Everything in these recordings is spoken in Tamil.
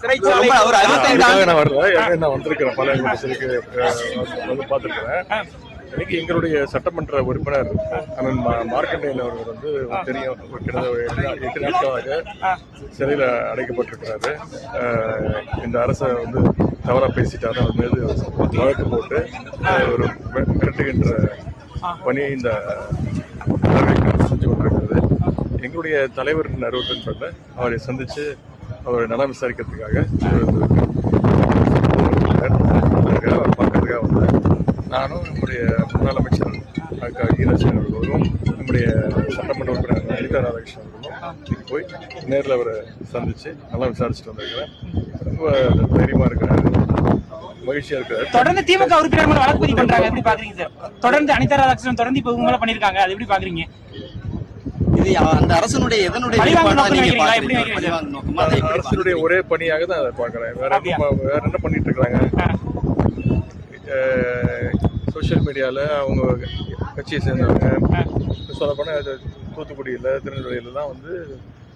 சிறைச்சாலை ஒரு 65 நான் வரல, நான் வந்திருக்கிறேன் பாளையங்கோட்டை சிறைக்கு வந்து பார்த்துருக்கிறேன். இன்னைக்கு எங்களுடைய சட்டமன்ற உறுப்பினர் அண்ணன் மார்க்கண்டேயன் அவர்கள் வந்து தெரியும், கிட்டத்தட்ட 8 நாட்களாக சிறையில் அடைக்கப்பட்டிருக்கிறாரு. இந்த அரசை வந்து தவறாக பேசிட்டாரு, அவர் மீது வழக்கு போட்டு ஒரு மிரட்டுகின்ற பணியை இந்த செஞ்சு கொண்டிருக்கிறது. எங்களுடைய தலைவர் அறிவுறுத்தல் அவரை சந்தித்து அவரை நலம் விசாரிக்கிறதுக்காக பார்க்கறதுக்காக வந்தேன். நானும் நம்முடைய முன்னாள் அமைச்சர் ஈரட்சன் அவர்களும் நம்முடைய சட்டமன்ற உறுப்பினர் அனிதா ராதாகிருஷ்ணன் அவர்களும் போய் நேரில் அவரை சந்தித்து நல்லா விசாரிச்சுட்டு வந்திருக்கிறேன். ரொம்ப தைரியமாக இருக்கிறாரு, மகிழ்ச்சியா இருக்கிறாரு. தொடர்ந்து திமுக உறுப்பினர் வழக்கு பதிவு பண்றாங்க, எப்படி பாக்குறீங்க சார்? தொடர்ந்து அனிதா ராதாகிருஷ்ணன் தொடர்ந்து இப்ப இவங்க பண்ணிருக்காங்க, அது எப்படி பாக்குறீங்க? இது அந்த அரசனுடைய எதனுடைய அரசுடைய ஒரே பணியாக தான் அதை பாக்குறேன். வேற என்ன பண்ணிட்டு இருக்காங்க? சோசியல் மீடியாவில் அவங்க கட்சியை சேர்ந்தவங்க சொல்லப்போனால் தூத்துக்குடியில் திருநெல்வேலியில் தான் வந்து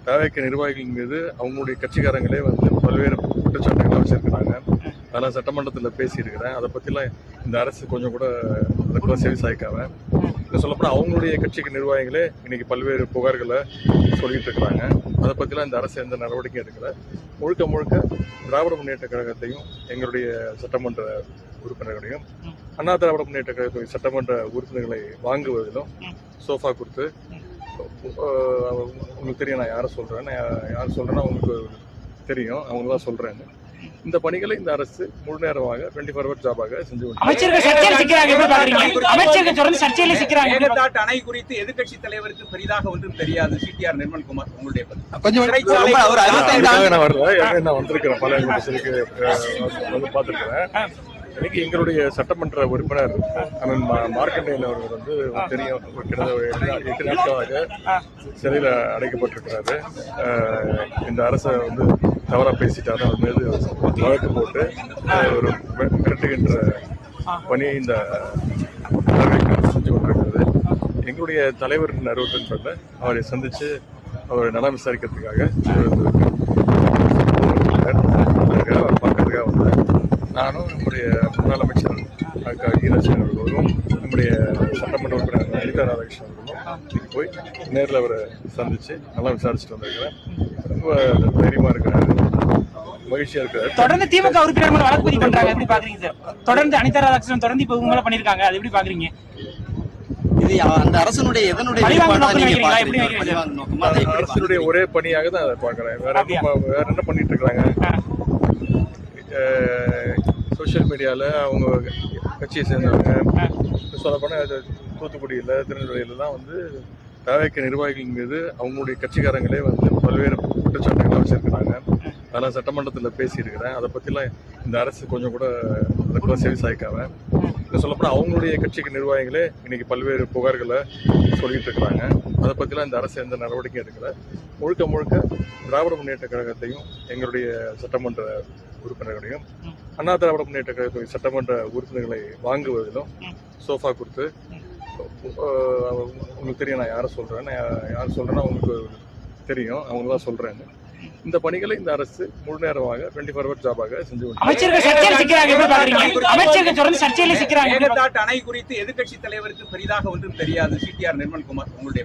தவிக நிர்வாகிகள் மீது அவங்களுடைய கட்சிக்காரங்களே வந்து பல்வேறு குற்றச்சாட்டுகளை வச்சிருக்கிறாங்க. அதெல்லாம் சட்டமன்றத்தில் பேசியிருக்கிறேன். அதை பற்றிலாம் இந்த அரசு கொஞ்சம் கூட அதுக்குள்ள செவி சாய்க்காம சொல்லப்போனால் அவங்களுடைய கட்சிக்கு நிர்வாகிகளே இன்னைக்கு பல்வேறு புகார்களை சொல்லிட்டு இருக்கிறாங்க. அதை பற்றிலாம் இந்த அரசு எந்த நடவடிக்கையும் எடுக்கலை. முழுக்க முழுக்க திராவிட முன்னேற்ற கழகத்தையும் எங்களுடைய சட்டமன்ற உறுப்பினர்களையும் அண்ணா திராவிட முன்னேற்ற கழகத்துடைய சட்டமன்ற உறுப்பினர்களை வாங்குவதிலும் சோஃபா கொடுத்து உங்களுக்கு தெரியும் நான் யாரை சொல்கிறேன்னா உங்களுக்கு தெரியும், அவங்களாம் சொல்கிறேன்னு இந்த பணிகளை இந்த அரசு முழு நேரமாக 24 hour ஜாபாக செஞ்சு அணை குறித்து எதிர்கட்சி தலைவருக்கு பெரிதாக ஒன்றும் தெரியாது. சிடிஆர் நிர்மல்குமார் உங்களுடைய நான் வரல, நான் வந்திருக்கிறேன் பாளையங்கோட்டை சிறைக்கு வந்து பார்த்துருக்கிறேன். இன்னைக்கு எங்களுடைய சட்டமன்ற உறுப்பினர் அண்ணன் மார்க்கண்டேயன் அவர்கள் வந்து தெரியும், கிட்டத்தட்ட 8 நாட்களாக சிறையில் அடைக்கப்பட்டிருக்கிறாரு. இந்த அரசை வந்து தவறாக பேசிட்டாரு, அவர் மீது வழக்கு போட்டு ஒரு மிரட்டுகின்ற பணியை இந்த செஞ்சு கொண்டிருக்கிறது. எங்களுடைய தலைவர் அறிவுறுத்தல் அவரை சந்தித்து அவரை நலம் விசாரிக்கிறதுக்காக பார்க்கறதுக்காக வந்தேன். நானும் நம்முடைய முன்னாள் அமைச்சர் ஈரட்சன் அவர்களும் நம்முடைய சட்டமன்ற உறுப்பினர் அனிதா ராதாகிருஷ்ணன் அவர்களும் போய் நேரில் அவரை சந்தித்து நல்லா விசாரிச்சுட்டு வந்திருக்கிறேன். ரொம்ப தைரியமாக இருக்கிறாரு, மகிழ்ச்சியா இருக்கிறாரு. தொடர்ந்து திமுக உறுப்பினர் வழக்கு பதிவு பண்றாங்க, எப்படி பாக்குறீங்க சார்? தொடர்ந்து அனிதா ராதாகிருஷ்ணன் தொடர்ந்து இப்ப இவங்க பண்ணிருக்காங்க, அது எப்படி பாக்குறீங்க? இது அந்த அரசுடைய எதனுடைய அரசுடைய ஒரே பணியாக தான் அதை பாக்குறேன். வேற என்ன பண்ணிட்டு இருக்காங்க? சோசியல் மீடியாவில் அவங்க கட்சியை சேர்ந்தவங்க சொல்லப்போனால் தூத்துக்குடியில் திருநெல்வேலியில் தான் வந்து தவிக நிர்வாகிகள் மீது அவங்களுடைய கட்சிக்காரங்களே வந்து பல்வேறு குற்றச்சாட்டுகளை வச்சிருக்கிறாங்க. அதெல்லாம் சட்டமன்றத்தில் பேசியிருக்கிறேன். அதை பற்றிலாம் இந்த அரசு கொஞ்சம் கூட அதுக்குள்ள செவி சாய்க்காம சொல்லப்போனால் அவங்களுடைய கட்சிக்கு நிர்வாகிகளே இன்னைக்கு பல்வேறு புகார்களை சொல்லிட்டு இருக்கிறாங்க. அதை பற்றிலாம் இந்த அரசு எந்த நடவடிக்கையும் எடுக்கலை. முழுக்க முழுக்க திராவிட முன்னேற்ற கழகத்தையும் எங்களுடைய சட்டமன்ற உறுப்பினர்களையும் அண்ணா திராவிட முன்னேற்ற கழகத்துடைய சட்டமன்ற உறுப்பினர்களை வாங்குவதிலும் சோஃபா கொடுத்து உங்களுக்கு தெரியும் நான் யாரை சொல்கிறேன்னா உங்களுக்கு தெரியும், அவங்களாம் சொல்கிறேன்னு இந்த பணிகளை இந்த அரசு முழு நேரமாக 24 hour ஜாபாக செஞ்சு அணை குறித்து எதிர்கட்சி தலைவருக்கு பெரிதாக ஒன்றும் தெரியாது. சிடிஆர் நிர்மல்குமார் உங்களுடைய